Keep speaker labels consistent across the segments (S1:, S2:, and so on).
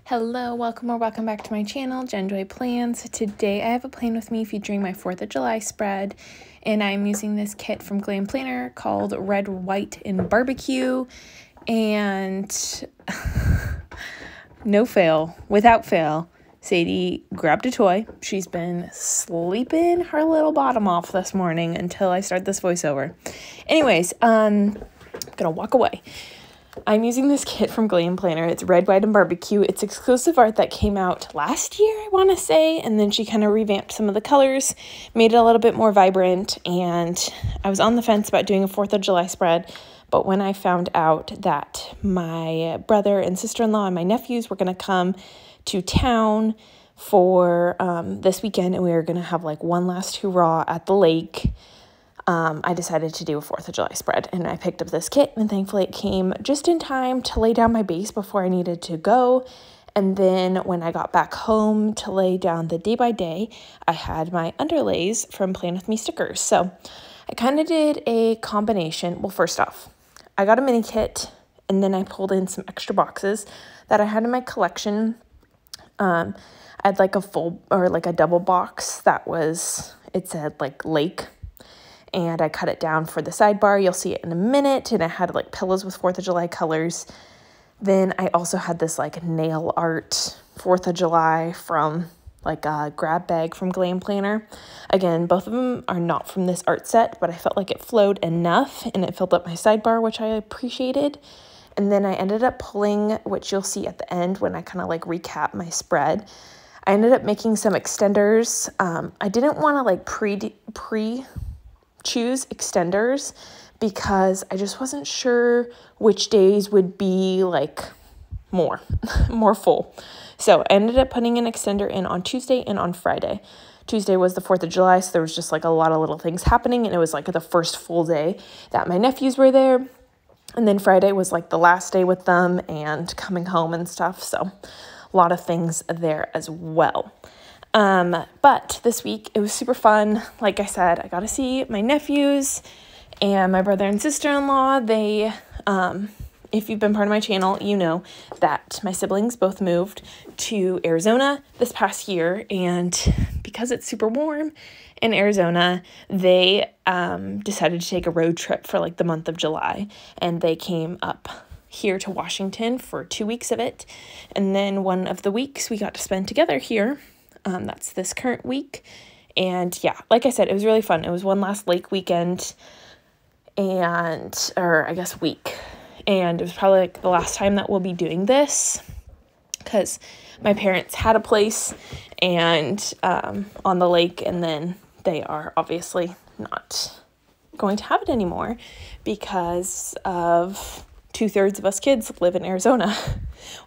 S1: Hello, welcome or welcome back to my channel, Jenjoy Plans. Today I have a plan with me featuring my 4th of July spread, and I'm using this kit from Glam Planner called Red, White, and Barbecue, and without fail, Sadie grabbed a toy. She's been sleeping her little bottom off this morning until I start this voiceover. Anyways, I'm gonna walk away. I'm using this kit from Glam Planner. It's Red, White, and Barbecue. It's exclusive art that came out last year, I want to say, and then she kind of revamped some of the colors, made it a little bit more vibrant, and I was on the fence about doing a 4th of July spread, but when I found out that my brother and sister-in-law and my nephews were going to come to town for this weekend, and we were going to have like one last hurrah at the lake, I decided to do a 4th of July spread, and I picked up this kit, and thankfully it came just in time to lay down my base before I needed to go. And then when I got back home to lay down the day by day, I had my underlays from Plan With Me stickers. So I kind of did a combination. Well, first off, I got a mini kit, and then I pulled in some extra boxes that I had in my collection. I had like a full or like a double box that it said like lake, and I cut it down for the sidebar. You'll see it in a minute. And I had like pillows with 4th of July colors. Then I also had this like nail art 4th of July from like a grab bag from Glam Planner. Again, both of them are not from this art set, but I felt like it flowed enough and it filled up my sidebar, which I appreciated. And then I ended up pulling, which you'll see at the end when I kind of like recap my spread, I ended up making some extenders. I didn't want to like choose extenders because I just wasn't sure which days would be like more full. So I ended up putting an extender in on Tuesday and on Friday. Tuesday was the 4th of July, so there was just like a lot of little things happening, and it was like the first full day that my nephews were there. And then Friday was like the last day with them and coming home and stuff. So a lot of things there as well. But this week it was super fun. Like I said, I got to see my nephews and my brother and sister-in-law. They, if you've been part of my channel, you know that my siblings both moved to Arizona this past year. And because it's super warm in Arizona, they, decided to take a road trip for like the month of July, and they came up here to Washington for 2 weeks of it. And then one of the weeks we got to spend together here. That's this current week. And yeah, like I said, it was really fun. It was one last lake weekend or I guess week. And it was probably like the last time that we'll be doing this because my parents had a place and on the lake, and then they are obviously not going to have it anymore because of 2/3 of us kids live in Arizona.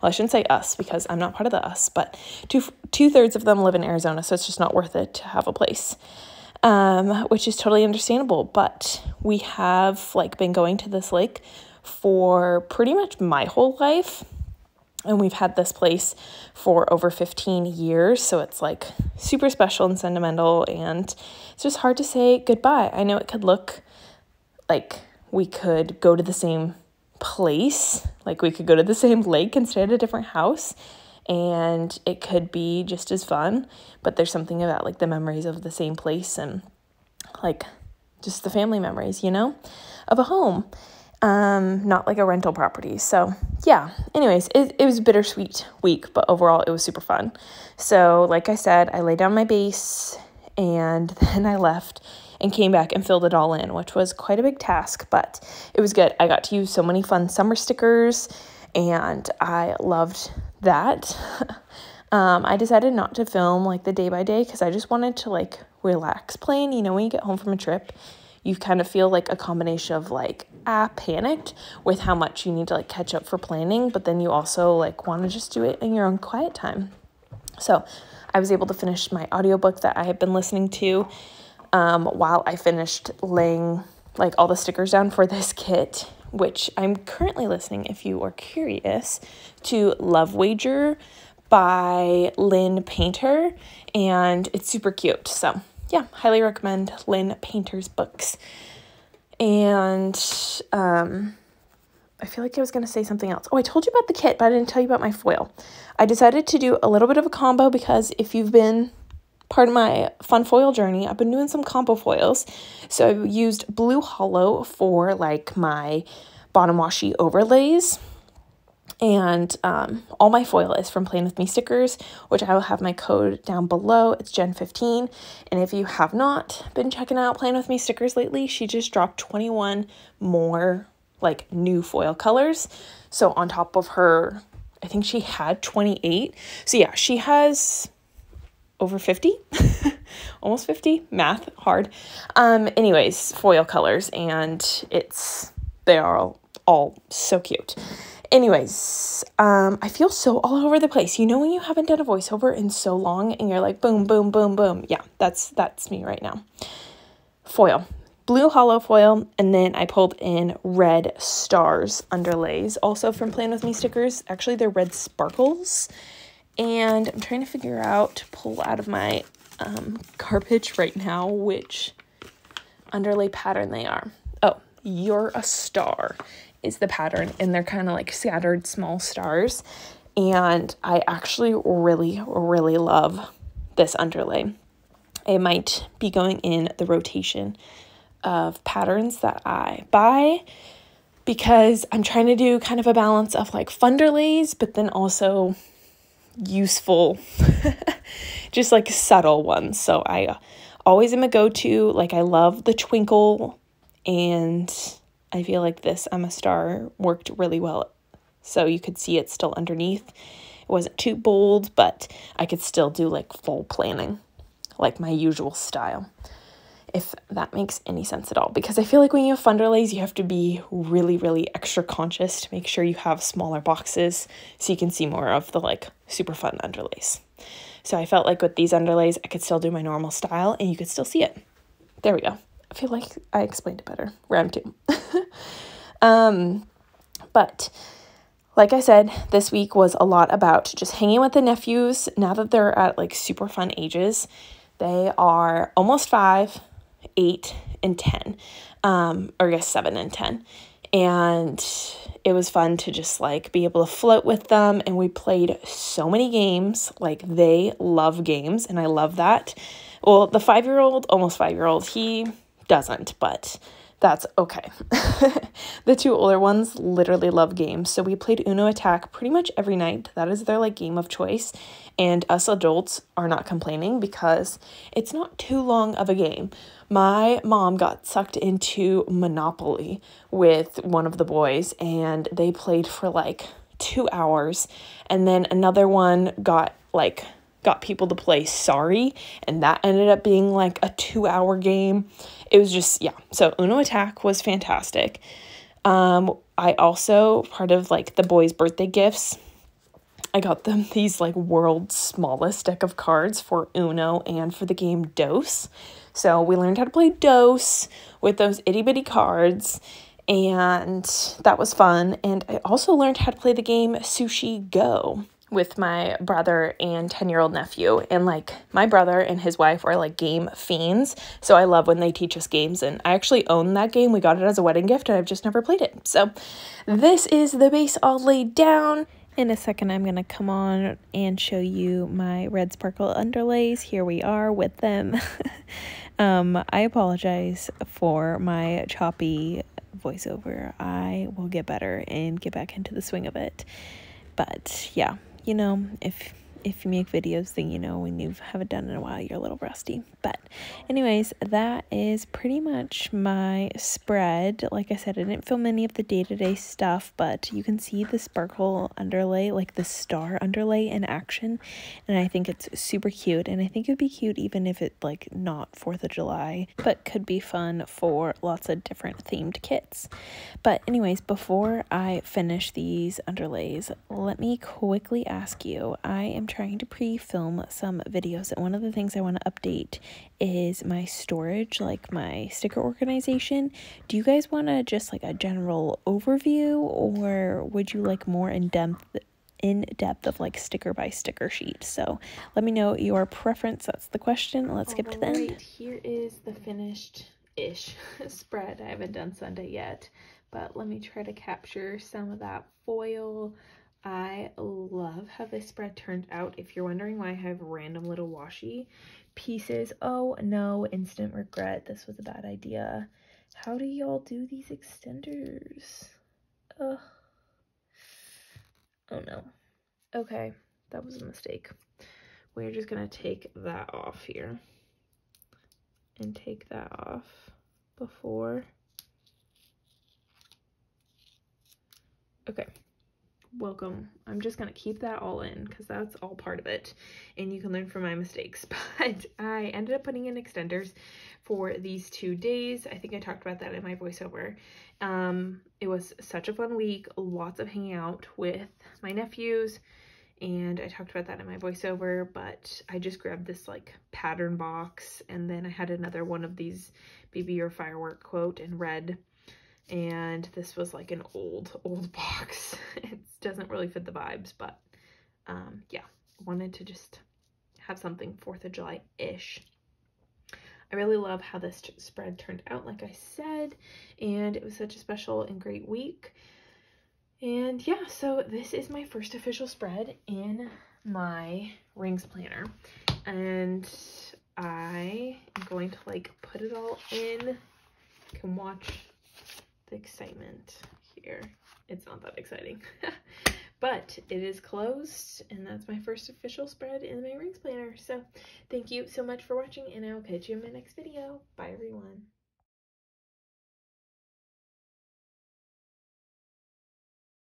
S1: Well, I shouldn't say us because I'm not part of the us, but 2/3 of them live in Arizona, so it's just not worth it to have a place, which is totally understandable. But we have like been going to this lake for pretty much my whole life, and we've had this place for over 15 years, so it's like super special and sentimental, and it's just hard to say goodbye. I know it could look like we could go to the same place, like we could go to the same lake and stay at a different house, and it could be just as fun, but there's something about like the memories of the same place and like just the family memories, you know, of a home, not like a rental property. So yeah, anyways, it was a bittersweet week, but overall it was super fun. So like I said, I laid down my base and then I left and came back and filled it all in, which was quite a big task, but it was good. I got to use so many fun summer stickers, and I loved that. I decided not to film like the day by day because I just wanted to like relax playing. You know, when you get home from a trip, you kind of feel like a combination of like panicked with how much you need to like catch up for planning, but then you also like want to just do it in your own quiet time. So I was able to finish my audiobook that I had been listening to while I finished laying like all the stickers down for this kit, which I'm currently listening, if you are curious, to Love Wager by Lynn Painter, and it's super cute. So yeah, highly recommend Lynn Painter's books. And I feel like I was going to say something else. Oh, I told you about the kit, but I didn't tell you about my foil. I decided to do a little bit of a combo because if you've been part of my fun foil journey, I've been doing some combo foils. So I used Blue Hollow for like my bottom washi overlays. And all my foil is from Playing With Me stickers, which I will have my code down below. It's Jen15. And if you have not been checking out Playing With Me stickers lately, she just dropped 21 more like new foil colors. So on top of her, I think she had 28. So yeah, she has over 50, almost 50, math hard. Anyways, foil colors, and they are all so cute. Anyways, I feel so all over the place. You know when you haven't done a voiceover in so long and you're like, boom, boom, boom, boom. Yeah, that's me right now. Foil. Blue Hollow foil, and then I pulled in red stars underlays, also from Playing With Me stickers. Actually, they're red sparkles, and I'm trying to figure out, pull out of my garbage right now, which underlay pattern they are. Oh, You're a Star is the pattern, and they're kind of like scattered small stars, and I actually really, really love this underlay. It might be going in the rotation of patterns that I buy because I'm trying to do kind of a balance of like funderlays, but then also useful, just like subtle ones. So I always am a go-to. Like I love the twinkle, and I feel like this I'm a Star worked really well. So you could see it still underneath. It wasn't too bold, but I could still do like full planning, like my usual style, if that makes any sense at all. Because I feel like when you have funderlays, you have to be really, really extra conscious to make sure you have smaller boxes so you can see more of the like super fun underlays. So I felt like with these underlays, I could still do my normal style and you could still see it. There we go. I feel like I explained it better. Round 2. But like I said, this week was a lot about just hanging with the nephews now that they're at like super fun ages. They are almost 5, 8, and 10, or I guess 7 and 10. And it was fun to just like be able to float with them. And we played so many games. Like they love games, and I love that. Well, the 5-year-old, almost 5-year-old, he doesn't, but that's okay. The 2 older ones literally love games. So we played Uno Attack pretty much every night. That is their like game of choice. And us adults are not complaining because it's not too long of a game. My mom got sucked into Monopoly with one of the boys, and they played for like 2 hours. And then another one got people to play Sorry, and that ended up being like a 2-hour game. It was just, yeah. So Uno Attack was fantastic. I also, part of like the boys' birthday gifts, I got them these like world's smallest deck of cards for Uno and for the game Dose. So we learned how to play Dose with those itty bitty cards, and that was fun. And I also learned how to play the game Sushi Go with my brother and 10-year-old nephew. And like my brother and his wife are like game fiends, so I love when they teach us games. And I actually own that game. We got it as a wedding gift, and I've just never played it. So this is the base all laid down. In a second, I'm gonna come on and show you my red sparkle underlays. Here we are with them. I apologize for my choppy voiceover. I will get better and get back into the swing of it. But yeah, you know, if you make videos, then you know when you haven't done it in a while, you're a little rusty. But anyways, that is pretty much my spread. Like I said, I didn't film any of the day-to-day stuff, but you can see the sparkle underlay, like the star underlay in action, and I think it's super cute. And I think it would be cute even if it like not 4th of July, but could be fun for lots of different themed kits. But anyways, before I finish these underlays, let me quickly ask you, I am trying to pre-film some videos, and one of the things I want to update is my storage, like my sticker organization. Do you guys want to just like a general overview, or would you like more in depth of like sticker by sticker sheet? So let me know your preference. That's the question. Let's skip to the end. Here is the finished ish spread. I haven't done Sunday yet, but let me try to capture some of that foil. I love how this spread turned out. If you're wondering why I have random little washi pieces, oh no, instant regret. This was a bad idea. How do y'all do these extenders? Ugh. Oh no. Okay, that was a mistake. We're just gonna take that off here and take that off before. Okay, welcome. I'm just gonna keep that all in because that's all part of it and you can learn from my mistakes. But I ended up putting in extenders for these 2 days. I think I talked about that in my voiceover. It was such a fun week, lots of hanging out with my nephews, and I talked about that in my voiceover, but I just grabbed this like pattern box, and then I had another one of these "Baby Your Firework" quote in red, and this was like an old box. It doesn't really fit the vibes, but yeah, wanted to just have something 4th of July-ish. I really love how this spread turned out, like I said, and it was such a special and great week. And yeah, so this is my first official spread in my rings planner, and I am going to like put it all in. You can watch the excitement here. It's not that exciting, but it is closed, and that's my first official spread in my rings planner. So thank you so much for watching, and I will catch you in my next video. Bye everyone.